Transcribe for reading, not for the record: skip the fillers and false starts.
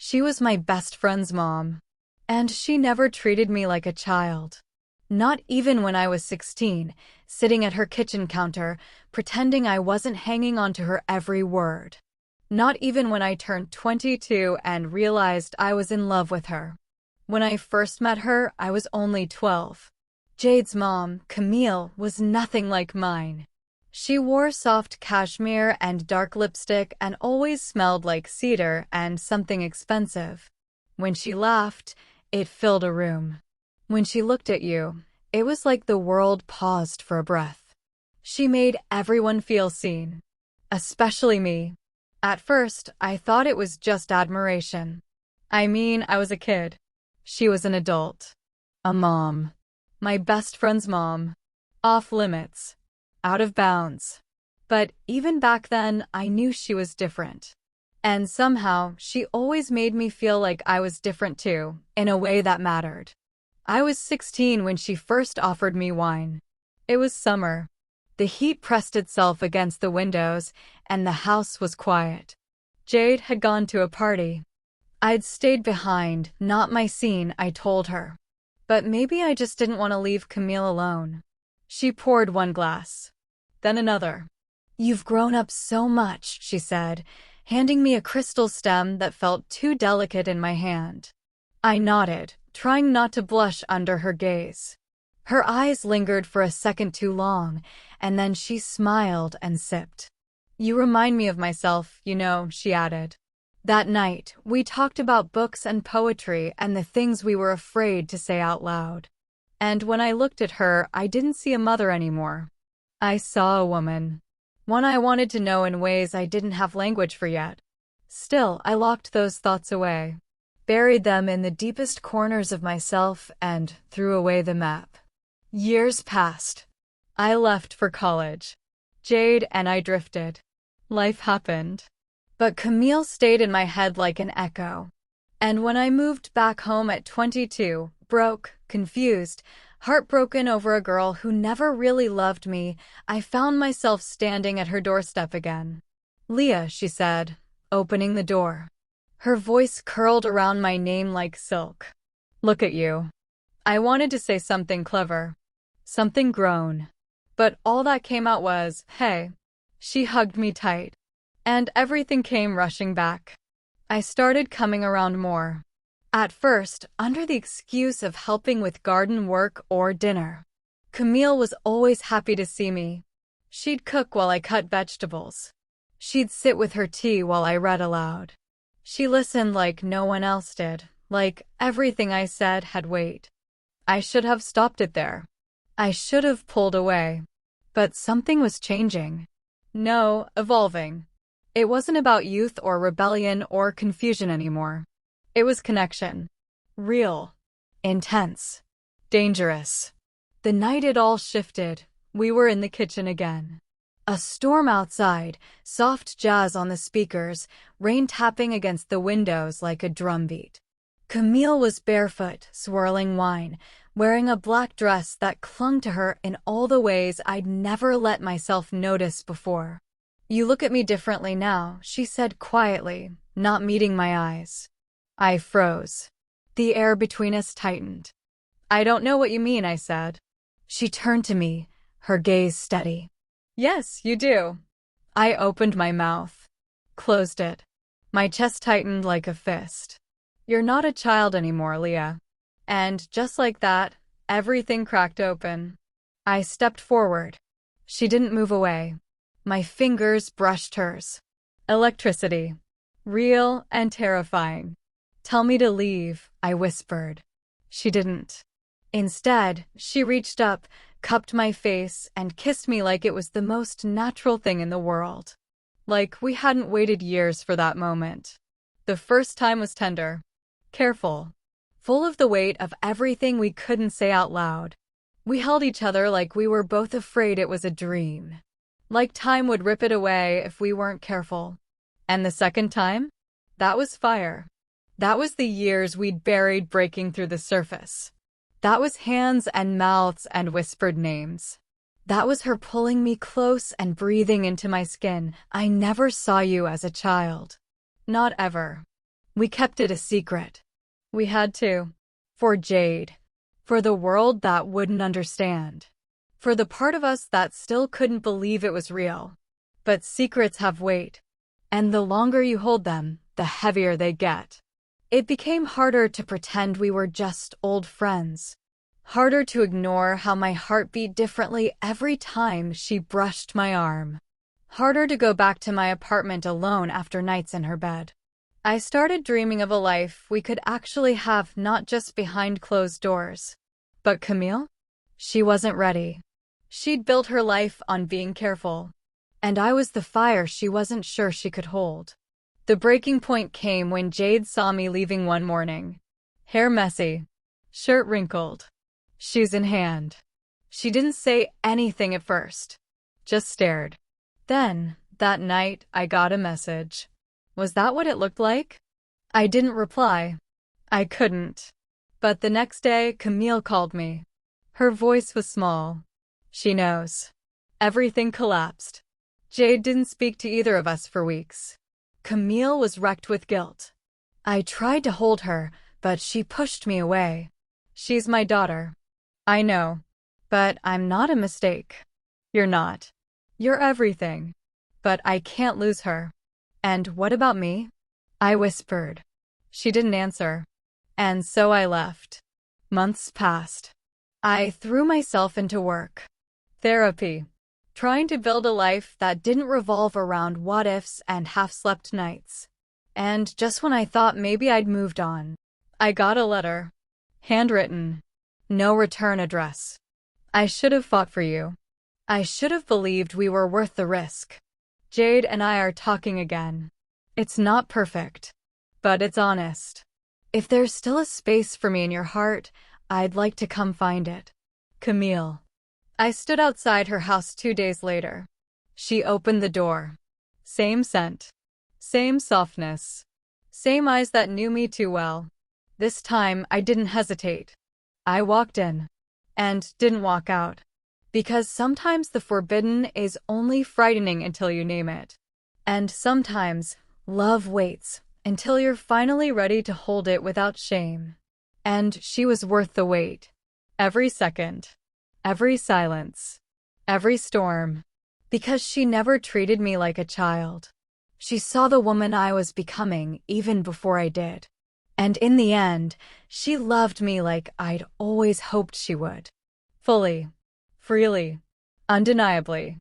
She was my best friend's mom. And she never treated me like a child. Not even when I was 16, sitting at her kitchen counter, pretending I wasn't hanging on to her every word. Not even when I turned 22 and realized I was in love with her. When I first met her, I was only 12. Jade's mom, Camille, was nothing like mine. She wore soft cashmere and dark lipstick and always smelled like cedar and something expensive. When she laughed, it filled a room. When she looked at you, it was like the world paused for a breath. She made everyone feel seen. Especially me. At first, I thought it was just admiration. I mean, I was a kid. She was an adult. A mom. My best friend's mom. Off limits. Out of bounds. But even back then, I knew she was different. And somehow, she always made me feel like I was different too, in a way that mattered. I was 16 when she first offered me wine. It was summer. The heat pressed itself against the windows, and the house was quiet. Jade had gone to a party. I'd stayed behind, not my scene, I told her. But maybe I just didn't want to leave Camille alone. She poured one glass. Then another. "You've grown up so much," she said, handing me a crystal stem that felt too delicate in my hand. I nodded, trying not to blush under her gaze. Her eyes lingered for a second too long, and then she smiled and sipped. "You remind me of myself, you know," she added. That night, we talked about books and poetry and the things we were afraid to say out loud. And when I looked at her, I didn't see a mother anymore. I saw a woman. One I wanted to know in ways I didn't have language for yet. Still, I locked those thoughts away, buried them in the deepest corners of myself, and threw away the map. Years passed. I left for college. Jade and I drifted. Life happened. But Camille stayed in my head like an echo. And when I moved back home at 22, broke, confused, heartbroken over a girl who never really loved me, I found myself standing at her doorstep again. "Leah," she said, opening the door. Her voice curled around my name like silk. "Look at you." I wanted to say something clever. Something grown. But all that came out was, "Hey." She hugged me tight. And everything came rushing back. I started coming around more. At first, under the excuse of helping with garden work or dinner. Camille was always happy to see me. She'd cook while I cut vegetables. She'd sit with her tea while I read aloud. She listened like no one else did, like everything I said had weight. I should have stopped it there. I should have pulled away. But something was changing. No, evolving. It wasn't about youth or rebellion or confusion anymore. It was connection. Real. Intense. Dangerous. The night it all shifted, we were in the kitchen again. A storm outside, soft jazz on the speakers, rain tapping against the windows like a drumbeat. Camille was barefoot, swirling wine, wearing a black dress that clung to her in all the ways I'd never let myself notice before. "You look at me differently now," she said quietly, not meeting my eyes. I froze. The air between us tightened. "I don't know what you mean," I said. She turned to me, her gaze steady. "Yes, you do." I opened my mouth. Closed it. My chest tightened like a fist. "You're not a child anymore, Leah." And just like that, everything cracked open. I stepped forward. She didn't move away. My fingers brushed hers. Electricity. Real and terrifying. "Tell me to leave," I whispered. She didn't. Instead, she reached up, cupped my face, and kissed me like it was the most natural thing in the world. Like we hadn't waited years for that moment. The first time was tender. Careful. Full of the weight of everything we couldn't say out loud. We held each other like we were both afraid it was a dream. Like time would rip it away if we weren't careful. And the second time? That was fire. That was the years we'd buried breaking through the surface. That was hands and mouths and whispered names. That was her pulling me close and breathing into my skin. "I never saw you as a child. Not ever." We kept it a secret. We had to. For Jade. For the world that wouldn't understand. For the part of us that still couldn't believe it was real. But secrets have weight. And the longer you hold them, the heavier they get. It became harder to pretend we were just old friends. Harder to ignore how my heart beat differently every time she brushed my arm. Harder to go back to my apartment alone after nights in her bed. I started dreaming of a life we could actually have, not just behind closed doors. But Camille? She wasn't ready. She'd built her life on being careful. And I was the fire she wasn't sure she could hold. The breaking point came when Jade saw me leaving one morning. Hair messy. Shirt wrinkled. Shoes in hand. She didn't say anything at first. Just stared. Then, that night, I got a message. Was that what it looked like? I didn't reply. I couldn't. But the next day, Camille called me. Her voice was small. She knows. Everything collapsed. Jade didn't speak to either of us for weeks. Camille was wrecked with guilt. I tried to hold her, but she pushed me away. She's my daughter. I know. But I'm not a mistake. You're not. You're everything. But I can't lose her. And what about me? I whispered. She didn't answer. And so I left. Months passed. I threw myself into work. Therapy. Trying to build a life that didn't revolve around what-ifs and half-slept nights. And just when I thought maybe I'd moved on, I got a letter. Handwritten. No return address. I should have fought for you. I should have believed we were worth the risk. Jade and I are talking again. It's not perfect, but it's honest. If there's still a space for me in your heart, I'd like to come find it. Camille. I stood outside her house 2 days later. She opened the door. Same scent. Same softness. Same eyes that knew me too well. This time, I didn't hesitate. I walked in. And didn't walk out. Because sometimes the forbidden is only frightening until you name it. And sometimes, love waits until you're finally ready to hold it without shame. And she was worth the wait. Every second. Every silence. Every storm. Because she never treated me like a child. She saw the woman I was becoming even before I did. And in the end, she loved me like I'd always hoped she would. Fully. Freely. Undeniably.